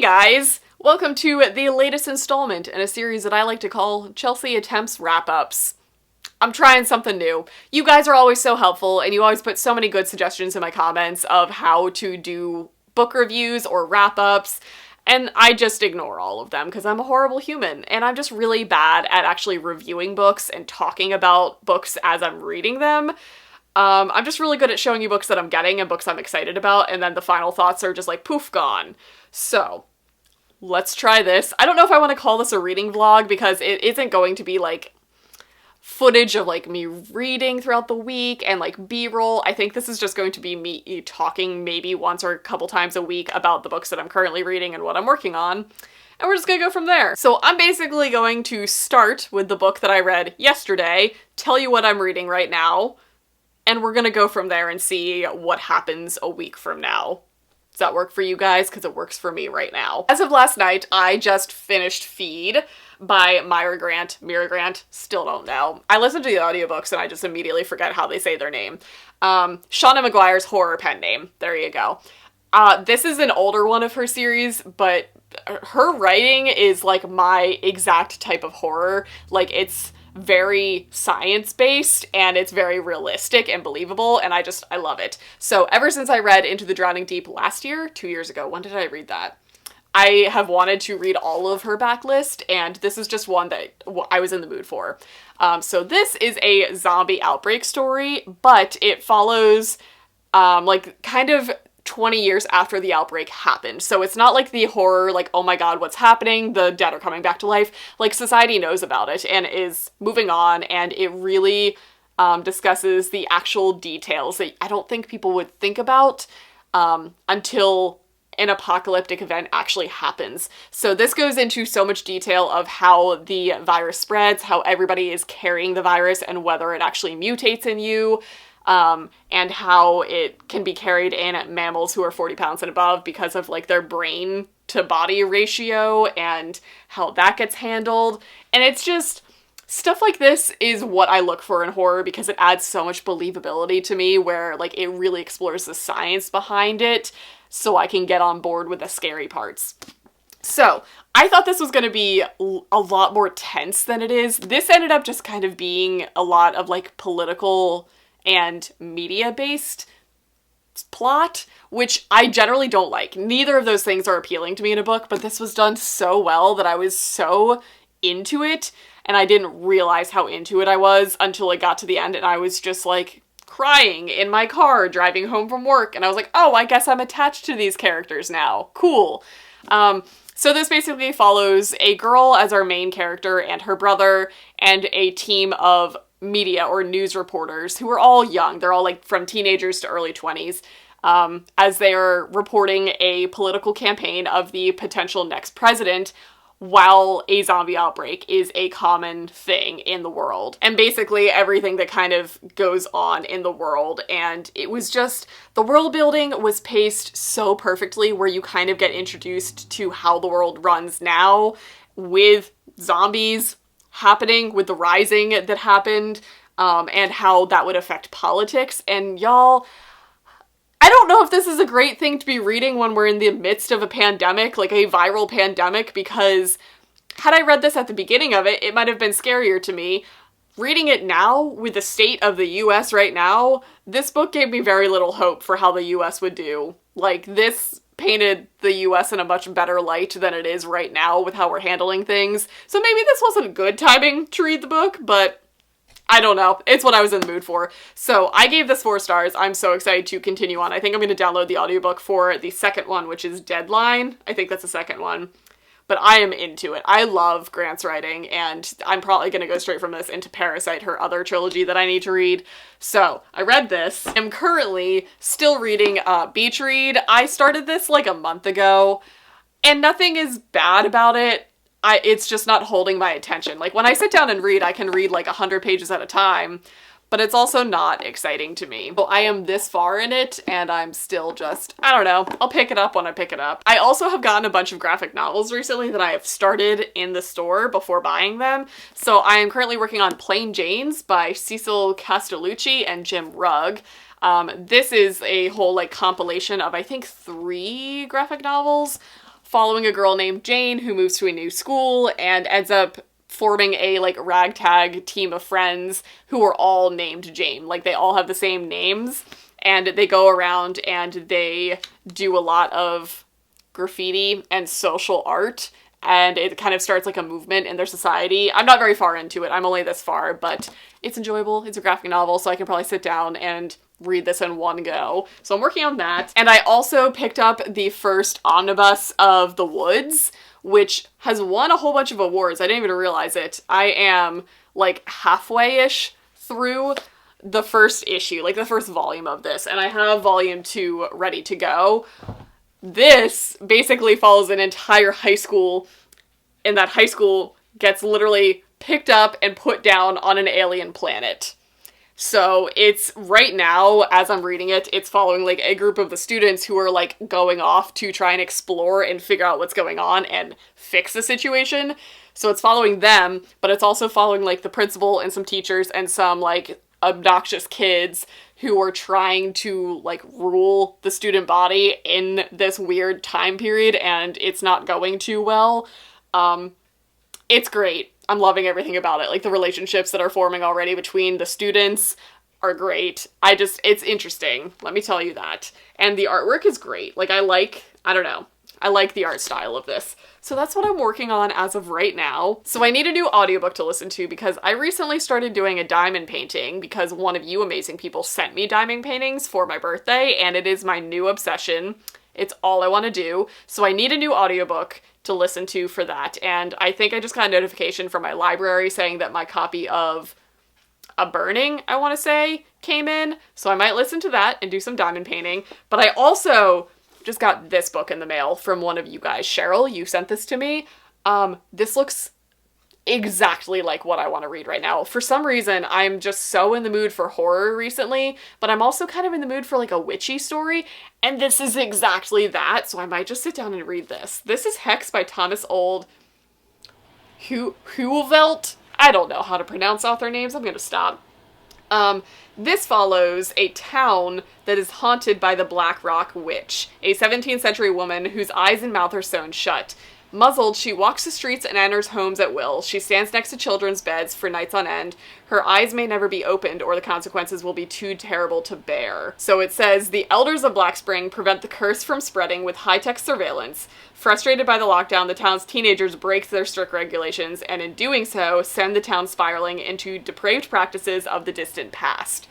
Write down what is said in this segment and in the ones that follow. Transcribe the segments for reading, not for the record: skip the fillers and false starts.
Hey guys! Welcome to the latest installment in a series that I like to call Chelsea Attempts Wrap-Ups. I'm trying something new. You guys are always so helpful, and you always put so many good suggestions in my comments of how to do book reviews or wrap-ups, and I just ignore all of them because I'm a horrible human, and I'm just really bad at actually reviewing books and talking about books as I'm reading them. I'm just really good at showing you books that I'm getting and books I'm excited about, and then the final thoughts are just like poof, gone. So, let's try this. I don't know if I want to call this a reading vlog because it isn't going to be like footage of like me reading throughout the week and like b-roll. I think this is just going to be me talking maybe once or a couple times a week about the books that I'm currently reading and what I'm working on. And we're just gonna go from there. So I'm basically going to start with the book that I read yesterday, tell you what I'm reading right now, and we're gonna go from there and see what happens a week from now. Does that work for you guys? Because it works for me right now. As of last night, I just finished Feed by Mira Grant, still don't know. I listen to the audiobooks and I just immediately forget how they say their name. Shauna Maguire's horror pen name. There you go. This is an older one of her series, but her writing is like my exact type of horror. Like, it's very science-based and it's very realistic and believable, and I love it. So ever since I read Into the Drowning Deep last year, 2 years ago, when did I read that? I have wanted to read all of her backlist, and this is just one that I was in the mood for. So this is a zombie outbreak story, but it follows like kind of 20 years after the outbreak happened. So it's not like the horror, like, oh my god, what's happening? The dead are coming back to life. Like, society knows about it and is moving on, and it really discusses the actual details that I don't think people would think about until an apocalyptic event actually happens. So this goes into so much detail of how the virus spreads, how everybody is carrying the virus, and whether it actually mutates in you, and how it can be carried in mammals who are 40 pounds and above because of like their brain to body ratio and how that gets handled. And it's just stuff like this is what I look for in horror because it adds so much believability to me, where like it really explores the science behind it so I can get on board with the scary parts. So I thought this was going to be a lot more tense than it is. This ended up just kind of being a lot of like political and media-based plot, which I generally don't like. Neither of those things are appealing to me in a book, but this was done so well that I was so into it, and I didn't realize how into it I was until it got to the end, and I was just like crying in my car driving home from work, and I was like, oh, I guess I'm attached to these characters now. Cool. So this basically follows a girl as our main character and her brother and a team of media or news reporters who are all young. They're all like from teenagers to early 20s, as they are reporting a political campaign of the potential next president while a zombie outbreak is a common thing in the world. And basically everything that kind of goes on in the world. And it was just, the world building was paced so perfectly, where you kind of get introduced to how the world runs now with zombies happening, with the rising that happened, and how that would affect politics. And y'all, I don't know if this is a great thing to be reading when we're in the midst of a pandemic, like a viral pandemic, because had I read this at the beginning of it, it might have been scarier to me. Reading it now, with the state of the US right now, this book gave me very little hope for how the US would do. Like, this painted the US in a much better light than it is right now with how we're handling things. So maybe this wasn't good timing to read the book, but I don't know. It's what I was in the mood for. So I gave this 4 stars. I'm so excited to continue on. I think I'm going to download the audiobook for the second one, which is Deadline. I think that's the second one. But I am into it. I love Grant's writing, and I'm probably going to go straight from this into Parasite, her other trilogy that I need to read. So I read this. I'm currently still reading Beach Read. I started this like a month ago, and nothing is bad about it. It's just not holding my attention. Like, when I sit down and read, I can read like 100 pages at a time, but it's also not exciting to me. Well, I am this far in it, and I'm still just, I don't know, I'll pick it up when I pick it up. I also have gotten a bunch of graphic novels recently that I have started in the store before buying them. So I am currently working on Plain Janes by Cecil Castellucci and Jim Rugg. This is a whole like compilation of, I think, 3 graphic novels following a girl named Jane who moves to a new school and ends up forming a like ragtag team of friends who are all named Jane. Like they all have the same names, and they go around and they do a lot of graffiti and social art, and it kind of starts like a movement in their society. I'm not very far into it. I'm only this far, but it's enjoyable. It's a graphic novel, so I can probably sit down and read this in one go. So I'm working on that. And I also picked up the first omnibus of The Woods, which has won a whole bunch of awards. I didn't even realize it. I am like halfway-ish through the first issue, like the first volume of this, and I have volume 2 ready to go. This basically follows an entire high school, and that high school gets literally picked up and put down on an alien planet. So it's, right now, as I'm reading it, it's following like a group of the students who are like going off to try and explore and figure out what's going on and fix the situation. So it's following them, but it's also following like the principal and some teachers and some like obnoxious kids who are trying to like rule the student body in this weird time period, and it's not going too well. It's great. I'm loving everything about it. Like the relationships that are forming already between the students are great. It's interesting. Let me tell you that. And the artwork is great. Like I like the art style of this. So that's what I'm working on as of right now. So I need a new audiobook to listen to because I recently started doing a diamond painting because one of you amazing people sent me diamond paintings for my birthday, and it is my new obsession. It's all I want to do. So I need a new audiobook to listen to for that. And I think I just got a notification from my library saying that my copy of A Burning, I want to say, came in. So I might listen to that and do some diamond painting. But I also just got this book in the mail from one of you guys. Cheryl, you sent this to me. This looks exactly like what I want to read right now. For some reason, I'm just so in the mood for horror recently, but I'm also kind of in the mood for like a witchy story, and this is exactly that, so I might just sit down and read this. This is Hex by Thomas Old Huelvelt. I don't know how to pronounce author names. I'm gonna stop. This follows a town that is haunted by the Black Rock Witch, a 17th century woman whose eyes and mouth are sewn shut. Muzzled, she walks the streets and enters homes at will. She stands next to children's beds for nights on end. Her eyes may never be opened, or the consequences will be too terrible to bear. So it says, the elders of Black Spring prevent the curse from spreading with high-tech surveillance. Frustrated by the lockdown, the town's teenagers break their strict regulations, and in doing so, send the town spiraling into depraved practices of the distant past.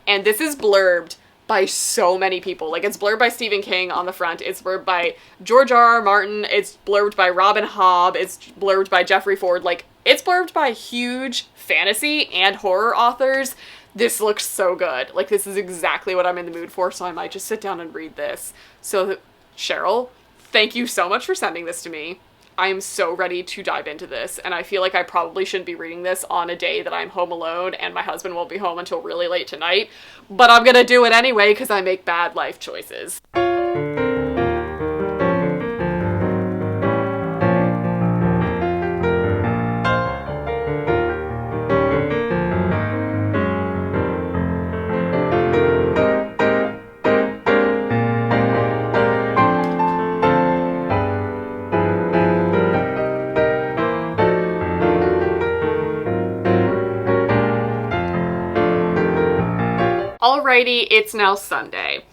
And this is blurbed by so many people. Like, it's blurbed by Stephen King on the front, it's blurbed by George R.R. Martin, it's blurbed by Robin Hobb, it's blurbed by Jeffrey Ford. Like, it's blurbed by huge fantasy and horror authors. This looks so good. Like, this is exactly what I'm in the mood for, so I might just sit down and read this. So, Cheryl, thank you so much for sending this to me. I am so ready to dive into this, and I feel like I probably shouldn't be reading this on a day that I'm home alone and my husband won't be home until really late tonight, but I'm gonna do it anyway because I make bad life choices. Alrighty, it's now Sunday.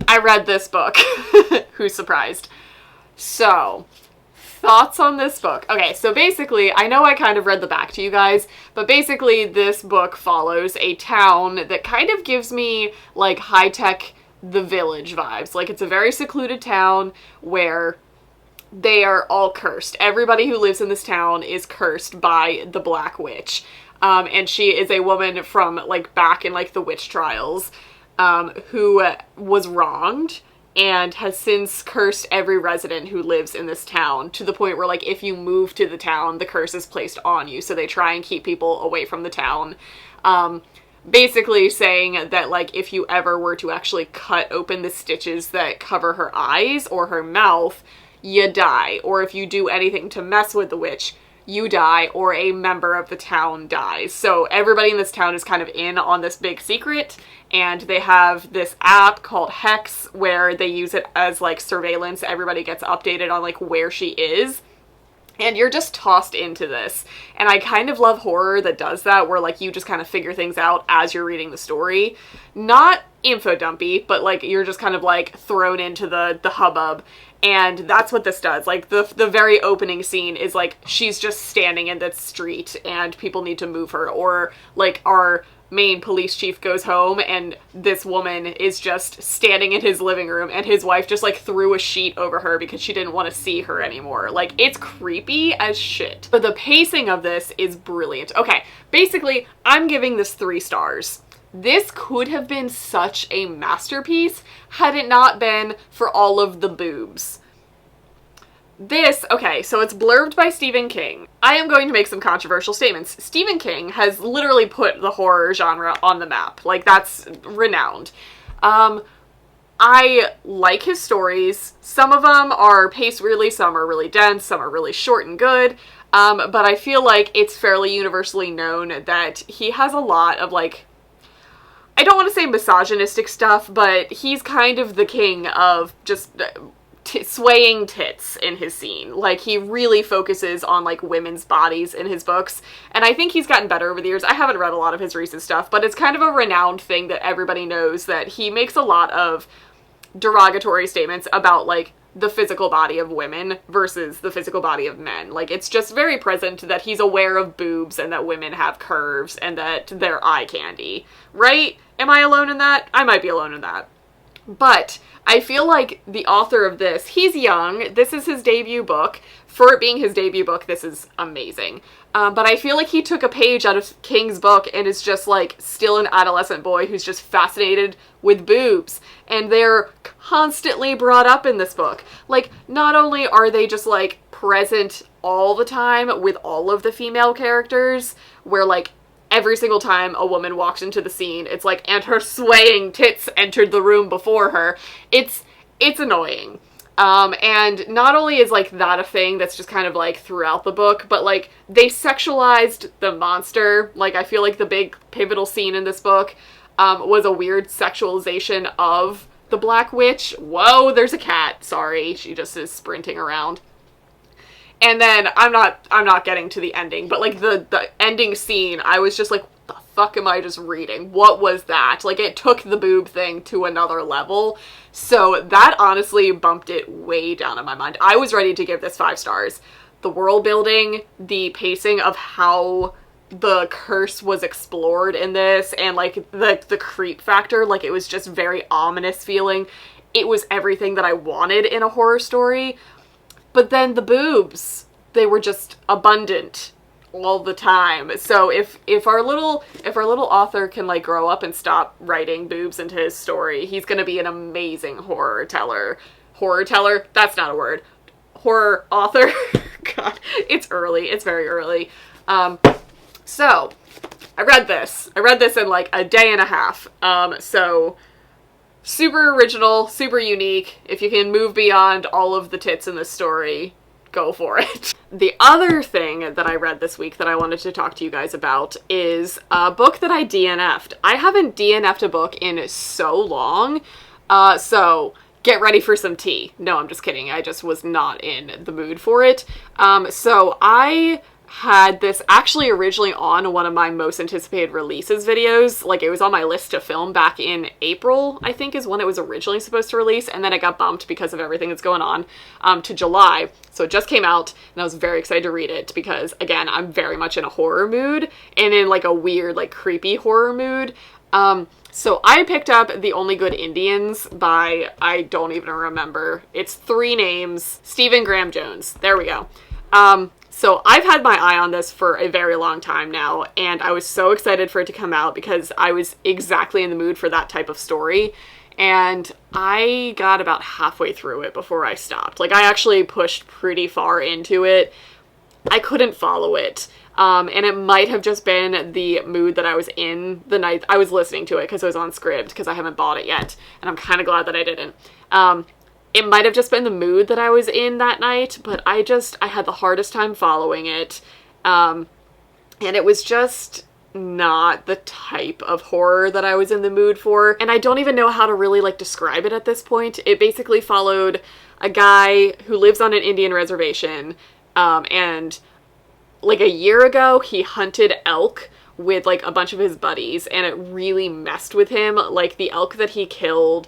I read this book. Who's surprised? So, thoughts on this book. Okay, so basically, I know I kind of read the back to you guys, but basically this book follows a town that kind of gives me, like, high-tech The Village vibes. Like, it's a very secluded town where they are all cursed. Everybody who lives in this town is cursed by the Black Witch. And she is a woman from, like, back in, like, the witch trials, who was wronged and has since cursed every resident who lives in this town to the point where, like, if you move to the town, the curse is placed on you. So they try and keep people away from the town. Basically saying that, like, if you ever were to actually cut open the stitches that cover her eyes or her mouth, you die. Or if you do anything to mess with the witch, you die or a member of the town dies. So everybody in this town is kind of in on this big secret, and they have this app called Hex where they use it as like surveillance. Everybody gets updated on like where she is. And you're just tossed into this. And I kind of love horror that does that, where like you just kind of figure things out as you're reading the story. Not info dumpy, but like you're just kind of like thrown into the hubbub. And that's what this does. Like the very opening scene is like she's just standing in the street and people need to move her. Or like our main police chief goes home and this woman is just standing in his living room and his wife just like threw a sheet over her because she didn't want to see her anymore. Like, it's creepy as shit. But the pacing of this is brilliant. Okay, basically, I'm giving this 3 stars. This could have been such a masterpiece had it not been for all of the boobs. Okay, so it's blurbed by Stephen King. I am going to make some controversial statements. Stephen King has literally put the horror genre on the map. Like, that's renowned. I like his stories. Some of them are paced weirdly, some are really dense, some are really short and good. But I feel like it's fairly universally known that he has a lot of, like, I don't want to say misogynistic stuff, but he's kind of the king of just swaying tits in his scene. Like, he really focuses on like women's bodies in his books, and I think he's gotten better over the years. I haven't read a lot of his recent stuff, but it's kind of a renowned thing that everybody knows, that he makes a lot of derogatory statements about like the physical body of women versus the physical body of men. Like, it's just very present that he's aware of boobs and that women have curves and that they're eye candy, right? Am I alone in that? I might be alone in that. But I feel like the author of this, he's young, this is his debut book. For it being his debut book, this is amazing. But I feel like he took a page out of King's book and is just like still an adolescent boy who's just fascinated with boobs. And they're constantly brought up in this book. Like, not only are they just like present all the time with all of the female characters, where like every single time a woman walks into the scene, it's like, and her swaying tits entered the room before her. It's annoying. And not only is like that a thing that's just kind of like throughout the book, but like they sexualized the monster. Like, I feel like the big pivotal scene in this book was a weird sexualization of the Black Witch. Whoa, there's a cat. Sorry, she just is sprinting around. And then I'm not getting to the ending, but like the ending scene, I was just like, what the fuck am I just reading? What was that? Like, it took the boob thing to another level. So that honestly bumped it way down in my mind. I was ready to give this 5 stars. The world building, the pacing of how the curse was explored in this, and like the creep factor, like it was just very ominous feeling. It was everything that I wanted in a horror story. But then the boobs, they were just abundant all the time. So if our little author can like grow up and stop writing boobs into his story, he's gonna be an amazing horror teller. Horror teller? That's not a word. Horror author? God, it's early. It's very early. So I read this in like a day and a half. So super original, super unique. If you can move beyond all of the tits in this story, go for it. The other thing that I read this week that I wanted to talk to you guys about is a book that I DNF'd. I haven't DNF'd a book in so long, so get ready for some tea. No, I'm just kidding. I just was not in the mood for it. So I had this actually originally on one of my most anticipated releases videos. Like, it was on my list to film back in April, I think is when it was originally supposed to release, and then it got bumped because of everything that's going on to July. So it just came out, and I was very excited to read it because, again, I'm very much in a horror mood, and in like a weird, like creepy horror mood. So I picked up The Only Good Indians by, I don't even remember, it's 3 names, Stephen Graham Jones. There we go. So I've had my eye on this for a very long time now, and I was so excited for it to come out because I was exactly in the mood for that type of story, and I got about halfway through it before I stopped. Like, I actually pushed pretty far into it. I couldn't follow it, and it might have just been the mood that I was in the night I was listening to it, because it was on Scribd, because I haven't bought it yet, and I'm kind of glad that I didn't. It might have just been the mood that I was in that night, but I had the hardest time following it. And it was just not the type of horror that I was in the mood for. And I don't even know how to really like describe it at this point. It basically followed a guy who lives on an Indian reservation, and like a year ago he hunted elk with like a bunch of his buddies, and it really messed with him. Like the elk that he killed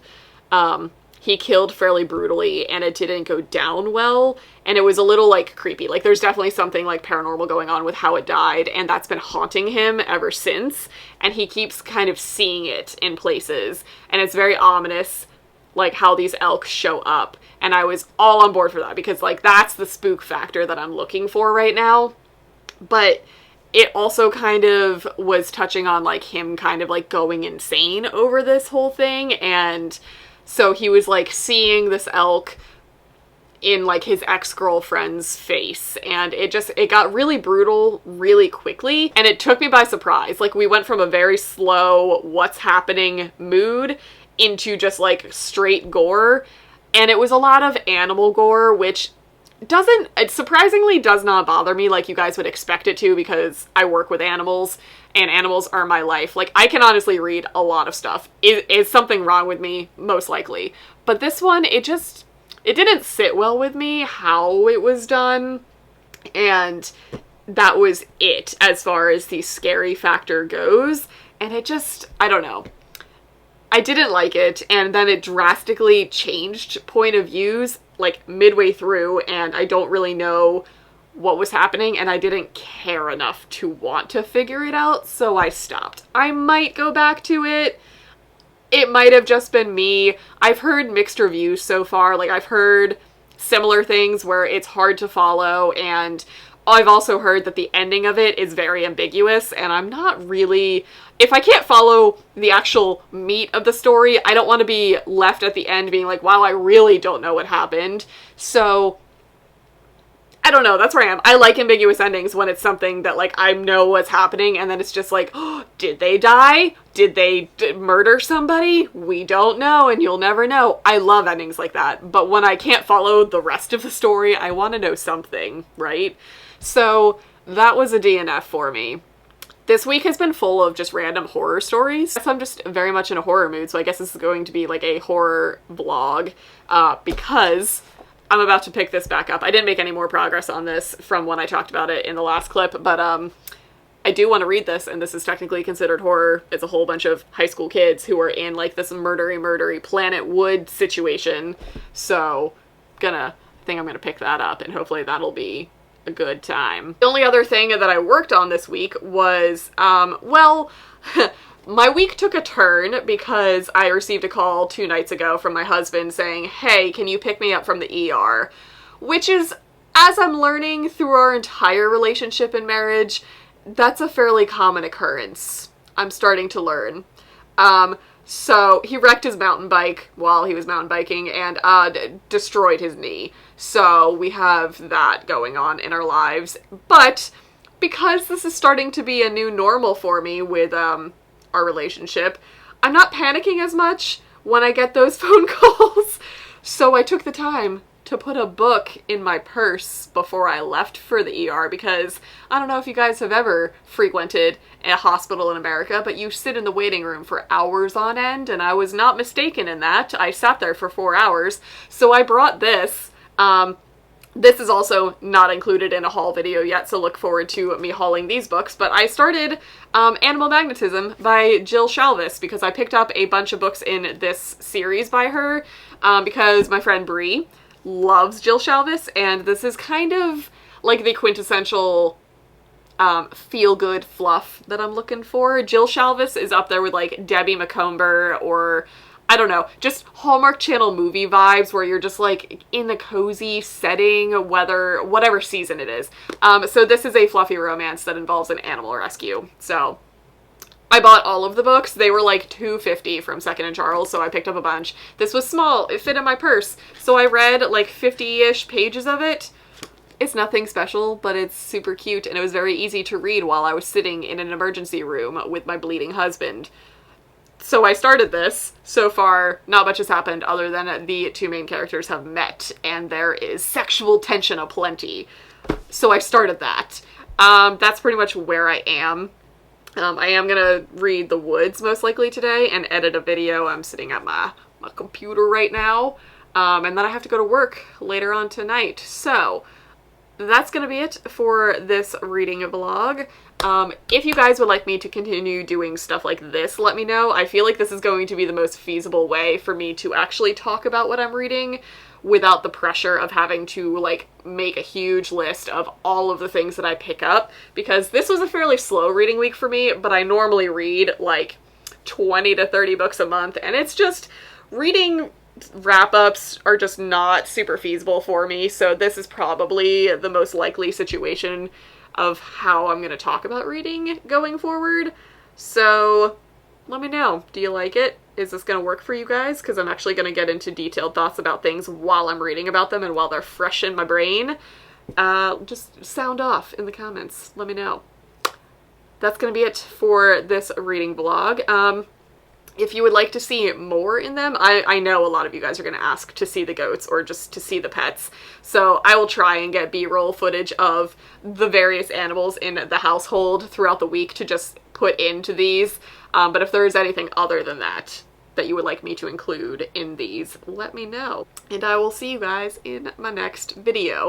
fairly brutally, and it didn't go down well, and it was a little like creepy. Like there's definitely something like paranormal going on with how it died, and that's been haunting him ever since, and he keeps kind of seeing it in places, and it's very ominous, like how these elk show up. And I was all on board for that because like that's the spook factor that I'm looking for right now. But it also kind of was touching on like him kind of like going insane over this whole thing, and so he was like seeing this elk in like his ex-girlfriend's face, and it got really brutal really quickly, and it took me by surprise. Like we went from a very slow what's happening mood into just like straight gore, and it was a lot of animal gore, which it surprisingly does not bother me like you guys would expect it to, because I work with animals and animals are my life. Like I can honestly read a lot of stuff. Is something wrong with me? Most likely. But this one, it didn't sit well with me how it was done, and that was it as far as the scary factor goes. And I don't know. I didn't like it, and then it drastically changed point of views like midway through, and I don't really know what was happening, and I didn't care enough to want to figure it out, so I stopped. I might go back to it. It might have just been me. I've heard mixed reviews so far. Like I've heard similar things where it's hard to follow, and I've also heard that the ending of it is very ambiguous, and I'm not really... If I can't follow the actual meat of the story, I don't want to be left at the end being like, wow, I really don't know what happened. So, I don't know, that's where I am. I like ambiguous endings when it's something that, like, I know what's happening, and then it's just like, oh, did they die? Did they murder somebody? We don't know, and you'll never know. I love endings like that, but when I can't follow the rest of the story, I want to know something, right? So, that was a DNF for me. This week has been full of just random horror stories. I'm just very much in a horror mood, so I guess this is going to be like a horror vlog, because I'm about to pick this back up. I didn't make any more progress on this from when I talked about it in the last clip, but I do want to read this, and this is technically considered horror. It's a whole bunch of high school kids who are in like this murdery Planet Wood situation, so I think I'm gonna pick that up, and hopefully that'll be a good time. The only other thing that I worked on this week was, well, my week took a turn because I received a call 2 nights ago from my husband saying, hey, can you pick me up from the ER? Which is, as I'm learning through our entire relationship and marriage, that's a fairly common occurrence. I'm starting to learn. So he wrecked his mountain bike while he was mountain biking and destroyed his knee. So we have that going on in our lives. But because this is starting to be a new normal for me with our relationship, I'm not panicking as much when I get those phone calls. So I took the time to put a book in my purse before I left for the ER, because I don't know if you guys have ever frequented a hospital in America, but you sit in the waiting room for hours on end, and I was not mistaken in that. I sat there for 4 hours, so I brought this. This is also not included in a haul video yet, so look forward to me hauling these books, but I started Animal Magnetism by Jill Shalvis because I picked up a bunch of books in this series by her because my friend Bree loves Jill Shalvis, and this is kind of like the quintessential feel-good fluff that I'm looking for. Jill Shalvis is up there with like Debbie Macomber or, I don't know, just Hallmark Channel movie vibes where you're just like in a cozy setting, whatever season it is. So this is a fluffy romance that involves an animal rescue. So I bought all of the books. They were like $2.50 from Second & Charles, so I picked up a bunch. This was small. It fit in my purse. So I read like 50-ish pages of it. It's nothing special, but it's super cute, and it was very easy to read while I was sitting in an emergency room with my bleeding husband. So I started this. So far, not much has happened other than the two main characters have met, and there is sexual tension aplenty. So I started that. That's pretty much where I am. I am gonna read The Woods most likely today and edit a video. I'm sitting at my computer right now. And then I have to go to work later on tonight. So that's gonna be it for this reading vlog. If you guys would like me to continue doing stuff like this, let me know. I feel like this is going to be the most feasible way for me to actually talk about what I'm reading without the pressure of having to like make a huge list of all of the things that I pick up, because this was a fairly slow reading week for me, but I normally read like 20 to 30 books a month, and it's just reading wrap-ups are just not super feasible for me, so this is probably the most likely situation of how I'm going to talk about reading going forward. So let me know. Do you like it? Is this going to work for you guys? Because I'm actually going to get into detailed thoughts about things while I'm reading about them and while they're fresh in my brain. Just sound off in the comments. Let me know. That's going to be it for this reading vlog. If you would like to see more in them, I know a lot of you guys are going to ask to see the goats or just to see the pets. So I will try and get B-roll footage of the various animals in the household throughout the week to just put into these. But if there is anything other than that you would like me to include in these, let me know. And I will see you guys in my next video.